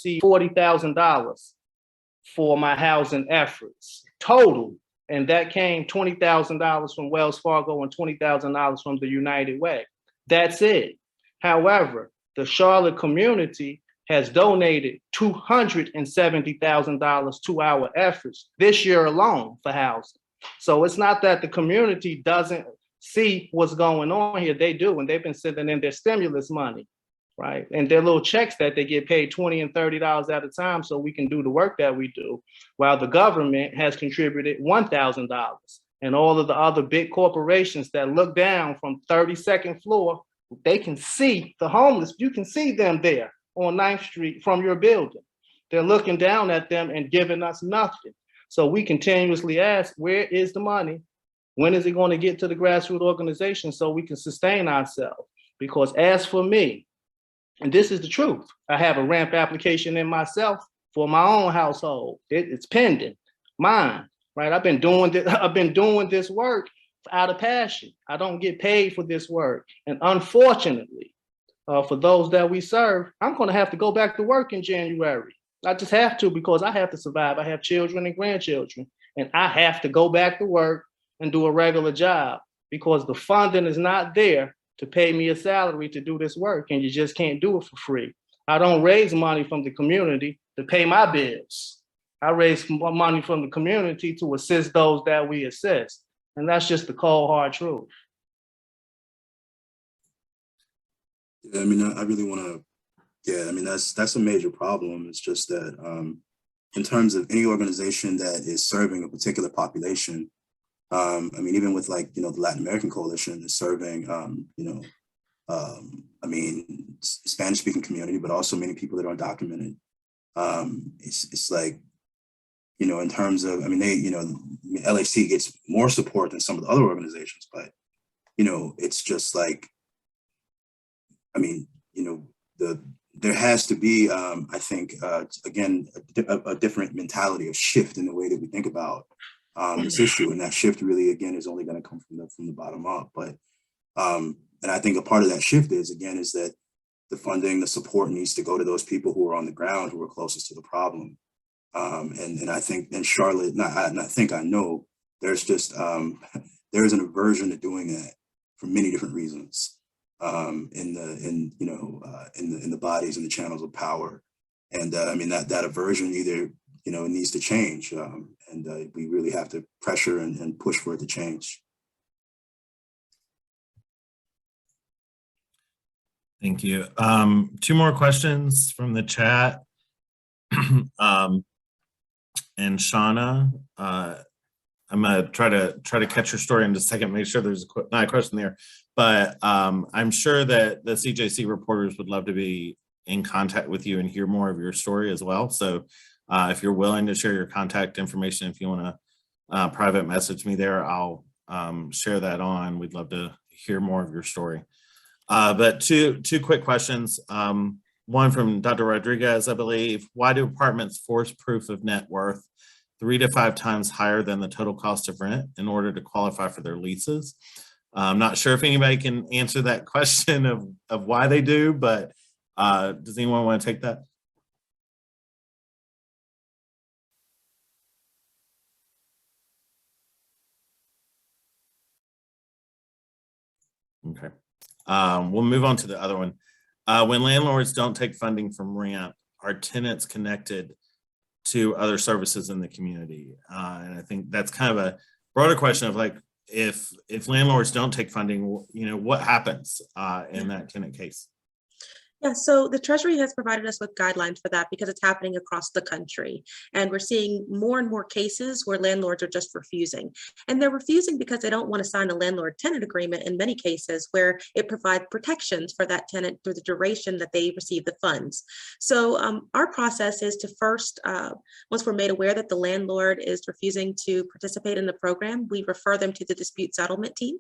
$40,000 for my housing efforts total, and that came $20,000 from Wells Fargo and $20,000 from the United Way. That's it. However, the Charlotte community has donated $270,000 to our efforts this year alone for housing. So it's not that the community doesn't see what's going on here. They do, and they've been sending in their stimulus money, right? And their little checks that they get paid $20 and $30 at a time so we can do the work that we do, while the government has contributed $1,000. And all of the other big corporations that look down from 32nd floor They can see the homeless. You can see them there on 9th Street from your building. They're looking down at them and giving us nothing. So we continuously ask, where is the money? When is it going to get to the grassroots organization so we can sustain ourselves? Because as for me, and this is the truth, I have a ramp application in myself for my own household. It's pending, mine, right? I've been doing this work out of passion. I don't get paid for this work. And unfortunately, for those that we serve, I'm going to have to go back to work in January. I just have to, because I have to survive. I have children and grandchildren, and I have to go back to work and do a regular job because the funding is not there to pay me a salary to do this work, and you just can't do it for free. I don't raise money from the community to pay my bills. I raise money from the community to assist those that we assist, and that's just the cold, hard truth. I mean, I really want to, yeah, I mean, that's a major problem. It's just that in terms of any organization that is serving a particular population, I mean, even with like, the Latin American Coalition is serving, I mean, Spanish speaking community, but also many people that are undocumented. It's like, in terms of, I mean, LHC gets more support than some of the other organizations, but, it's just like, I mean, there has to be, I think, again, a different mentality, a shift in the way that we think about this issue, and that shift really, again, is only going to come from the bottom up. But and I think a part of that shift is that the funding, the support needs to go to those people who are on the ground, who are closest to the problem. And I think in Charlotte, I know there's just there's an aversion to doing that for many different reasons. In the bodies and the channels of power, and I mean that aversion either it needs to change, and we really have to pressure and push for it to change. Thank you. 2 more questions from the chat. And Shauna, I'm gonna try to catch your story in just a second, make sure there's not a question there, but I'm sure that the CJC reporters would love to be in contact with you and hear more of your story as well. So if you're willing to share your contact information, if you want to private message me there, I'll share that on. We'd love to hear more of your story. But two quick questions. One from Dr. Rodriguez, I believe. Why do apartments force proof of net worth 3 to 5 times higher than the total cost of rent in order to qualify for their leases? I'm not sure if anybody can answer that question of why they do, but does anyone want to take that? Okay. We'll move on to the other one. When landlords don't take funding from RAMP, are tenants connected to other services in the community? And I think that's kind of a broader question of like, if landlords don't take funding, what happens in that tenant case? Yeah, so the Treasury has provided us with guidelines for that because it's happening across the country. And we're seeing more and more cases where landlords are just refusing. And they're refusing because they don't want to sign a landlord-tenant agreement in many cases where it provides protections for that tenant through the duration that they receive the funds. So our process is to first, once we're made aware that the landlord is refusing to participate in the program, we refer them to the dispute settlement team.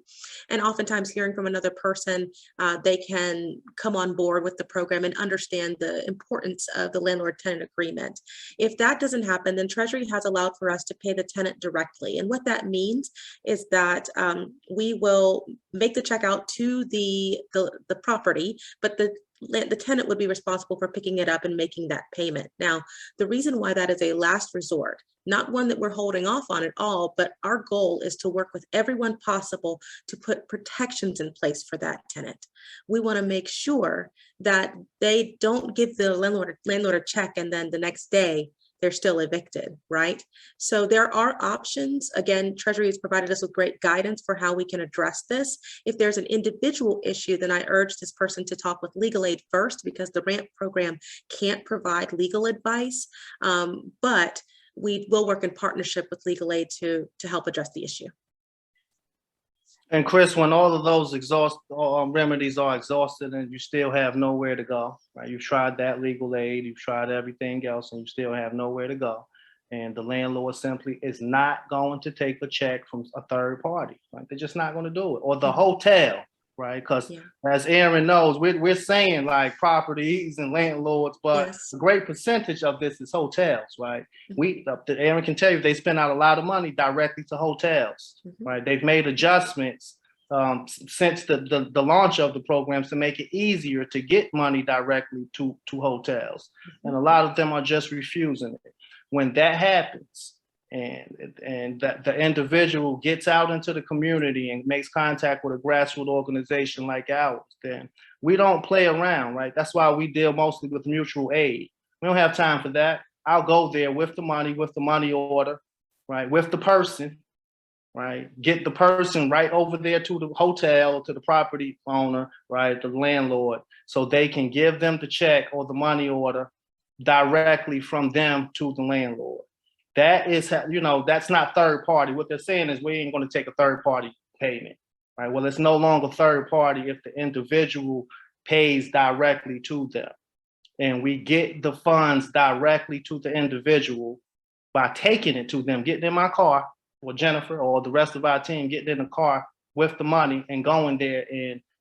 And oftentimes hearing from another person, they can come on board with the program and understand the importance of the landlord-tenant agreement. If that doesn't happen, then Treasury has allowed for us to pay the tenant directly. And what that means is that we will make the check out to the property, but the tenant would be responsible for picking it up and making that payment. Now, the reason why that is a last resort, not one that we're holding off on at all, but our goal is to work with everyone possible to put protections in place for that tenant. We want to make sure that they don't give the landlord a check and then the next day they're still evicted, right? So there are options. Again, Treasury has provided us with great guidance for how we can address this. If there's an individual issue, then I urge this person to talk with legal aid first because the RAMP program can't provide legal advice, but we will work in partnership with legal aid to help address the issue. And Chris, when all of those remedies are exhausted and you still have nowhere to go, right? You've tried that legal aid, you've tried everything else, and you still have nowhere to go. And the landlord simply is not going to take a check from a third party. Right? They're just not going to do it. Or the hotel, right? Because as Erin knows, we're saying like properties and landlords, but a great percentage of this is hotels, right? Erin can tell you they spend out a lot of money directly to hotels, right? They've made adjustments since the launch of the programs to make it easier to get money directly to hotels. And a lot of them are just refusing it. When that happens, and that the individual gets out into the community and makes contact with a grassroots organization like ours, then we don't play around, right? That's why we deal mostly with mutual aid. We don't have time for that. I'll go there with the money order, right? With the person, right? Get the person right over there to the hotel, to the property owner, right? The landlord, so they can give them the check or the money order directly from them to the landlord. That is, that's not third party. What they're saying is we ain't going to take a third party payment, right? Well, it's no longer third party if the individual pays directly to them. And we get the funds directly to the individual by taking it to them, getting in my car, or Jennifer or the rest of our team getting in the car with the money and going there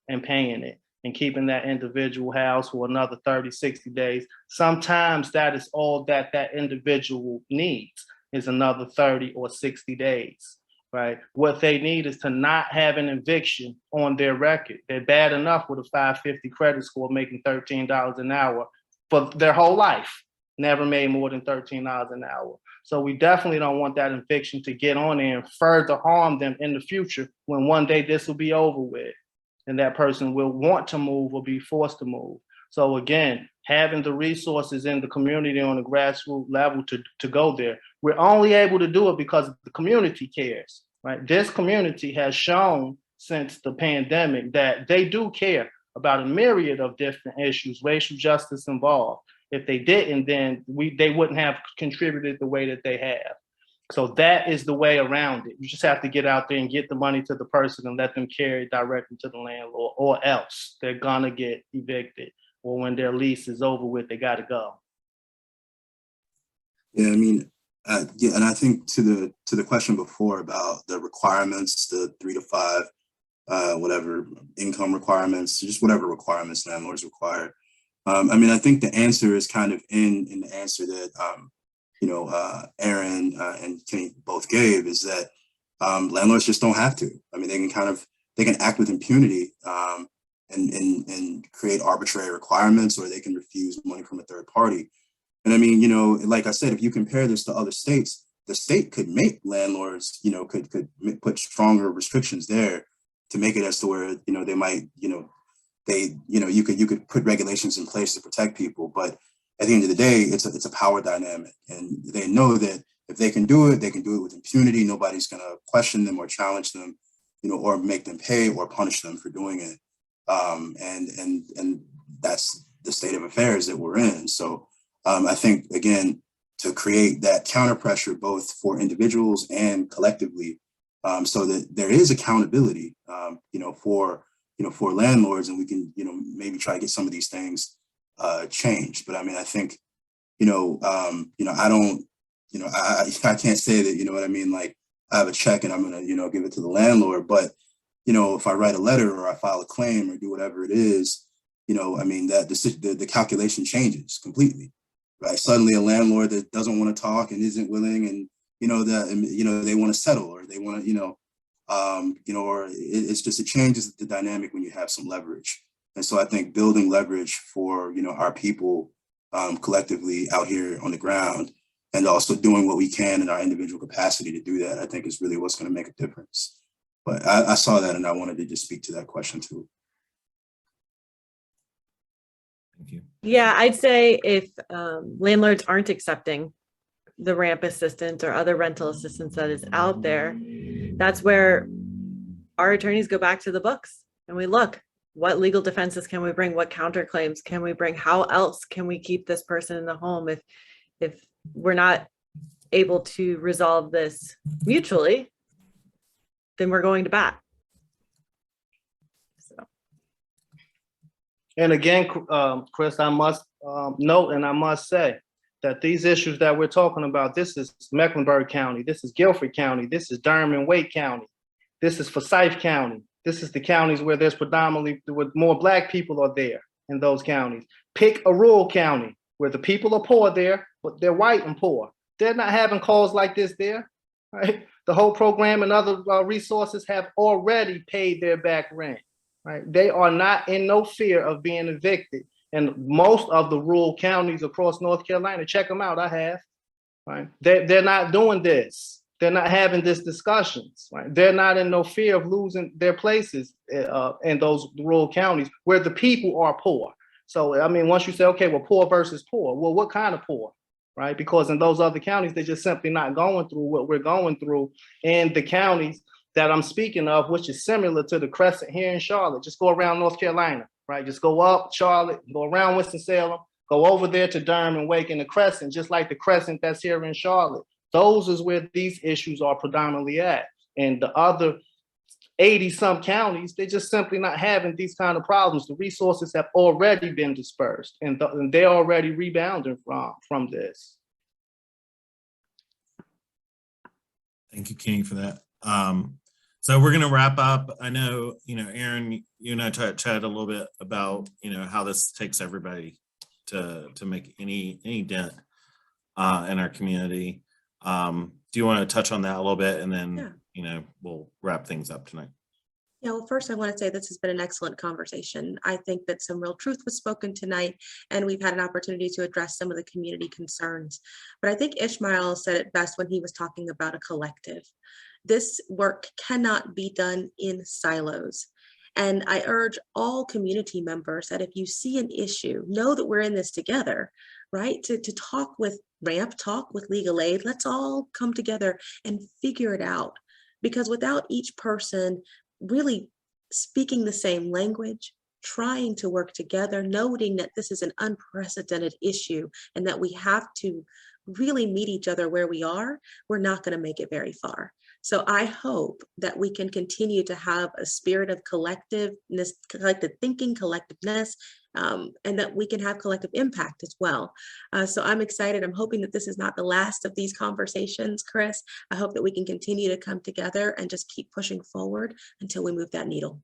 and paying it and keeping that individual housed for another 30, 60 days. Sometimes that is all that individual needs, is another 30 or 60 days, right? What they need is to not have an eviction on their record. They're bad enough with a 550 credit score, making $13 an hour for their whole life, never made more than $13 an hour. So we definitely don't want that eviction to get on there and further harm them in the future when one day this will be over with and that person will want to move or be forced to move. So again, having the resources in the community on a grassroots level to go there, we're only able to do it because the community cares, right? This community has shown since the pandemic that they do care about a myriad of different issues, racial justice involved. If they didn't, then they wouldn't have contributed the way that they have. So that is the way around it. You just have to get out there and get the money to the person and let them carry it directly to the landlord, or else they're gonna get evicted. Or when their lease is over with, they gotta go. Yeah, I mean, and I think to the question before about the requirements, the 3 to 5, whatever income requirements, just whatever requirements landlords require. I mean, I think the answer is kind of in the answer that Erin and Kenny both gave, is that landlords just don't have to. I mean, they can act with impunity and create arbitrary requirements, or they can refuse money from a third party. And I mean, like I said, if you compare this to other states, the state could make landlords, could put stronger restrictions there to make it as to where, they might, you could put regulations in place to protect people. But at the end of the day, it's a power dynamic, and they know that if they can do it with impunity. Nobody's going to question them or challenge them, or make them pay or punish them for doing it. And that's the state of affairs that we're in. So I think, again, to create that counter pressure, both for individuals and collectively, so that there is accountability, for landlords, and we can, maybe try to get some of these things changed. But I mean, I think, I can't say that, you know what I mean? Like, I have a check and I'm going to, give it to the landlord. But, if I write a letter or I file a claim or do whatever it is, I mean, that the calculation changes completely, right? Suddenly a landlord that doesn't want to talk and isn't willing, and, they want to settle, or they want to, or it's just, it changes the dynamic when you have some leverage. And so I think building leverage for, our people collectively out here on the ground, and also doing what we can in our individual capacity to do that, I think is really what's going to make a difference. But I saw that and I wanted to just speak to that question too. Thank you. Yeah, I'd say if landlords aren't accepting the ramp assistance or other rental assistance that is out there, that's where our attorneys go back to the books and we look, what legal defenses can we bring? What counterclaims can we bring? How else can we keep this person in the home if we're not able to resolve this mutually? Then we're going to bat. And again, Chris, I must note and I must say that these issues that we're talking about, this is Mecklenburg County, this is Guilford County, this is Durham and Wake County, this is Forsyth County. This is the counties where there's predominantly, where more Black people are there in those counties. Pick a rural county where the people are poor there, but they're white and poor. They're not having calls like this there, right? The whole program and other resources have already paid their back rent, right? They are not in no fear of being evicted. And most of the rural counties across North Carolina, check them out, I have, right? They're not doing this. They're not having these discussions, right? They're not in no fear of losing their places in those rural counties where the people are poor. So, I mean, once you say, okay, well, poor versus poor, well, what kind of poor, right? Because in those other counties, they're just simply not going through what we're going through in the counties that I'm speaking of, which is similar to the Crescent here in Charlotte. Just go around North Carolina, right? Just go up Charlotte, go around Winston-Salem, go over there to Durham and Wake in the Crescent, just like the Crescent that's here in Charlotte. Those is where these issues are predominantly at. And the other 80 some counties, they're just simply not having these kind of problems. The resources have already been dispersed and they're already rebounding from this. Thank you, Kenny, for that. So we're going to wrap up. I know, Erin, you and I chatted a little bit about, how this takes everybody to make any dent in our community. Do you want to touch on that a little bit, and then, we'll wrap things up tonight? Yeah, well, first I want to say this has been an excellent conversation. I think that some real truth was spoken tonight, and we've had an opportunity to address some of the community concerns. But I think Ismaail said it best when he was talking about a collective. This work cannot be done in silos. And I urge all community members that if you see an issue, know that we're in this together, right? To talk with RAMP, talk with legal aid. Let's all come together and figure it out. Because without each person really speaking the same language, trying to work together, noting that this is an unprecedented issue and that we have to really meet each other where we are, we're not going to make it very far. So I hope that we can continue to have a spirit of collectiveness, collective thinking, collectiveness, and that we can have collective impact as well. So I'm excited. I'm hoping that this is not the last of these conversations, Chris. I hope that we can continue to come together and just keep pushing forward until we move that needle.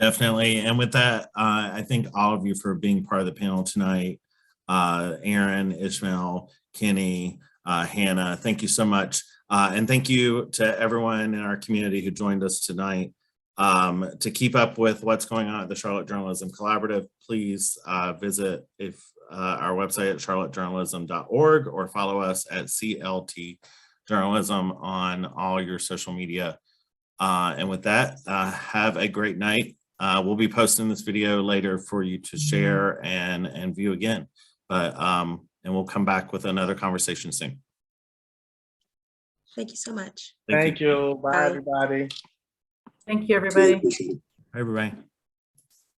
Definitely. And with that, I thank all of you for being part of the panel tonight. Erin, Ismaail, Kenny, Hannah, thank you so much. And thank you to everyone in our community who joined us tonight. To keep up with what's going on at the Charlotte Journalism Collaborative, please visit our website at charlottejournalism.org or follow us at CLT Journalism on all your social media. And with that, have a great night. We'll be posting this video later for you to share and view again. But and we'll come back with another conversation soon. Thank you so much. Thank you. Bye, everybody. Thank you, everybody. Bye, everybody.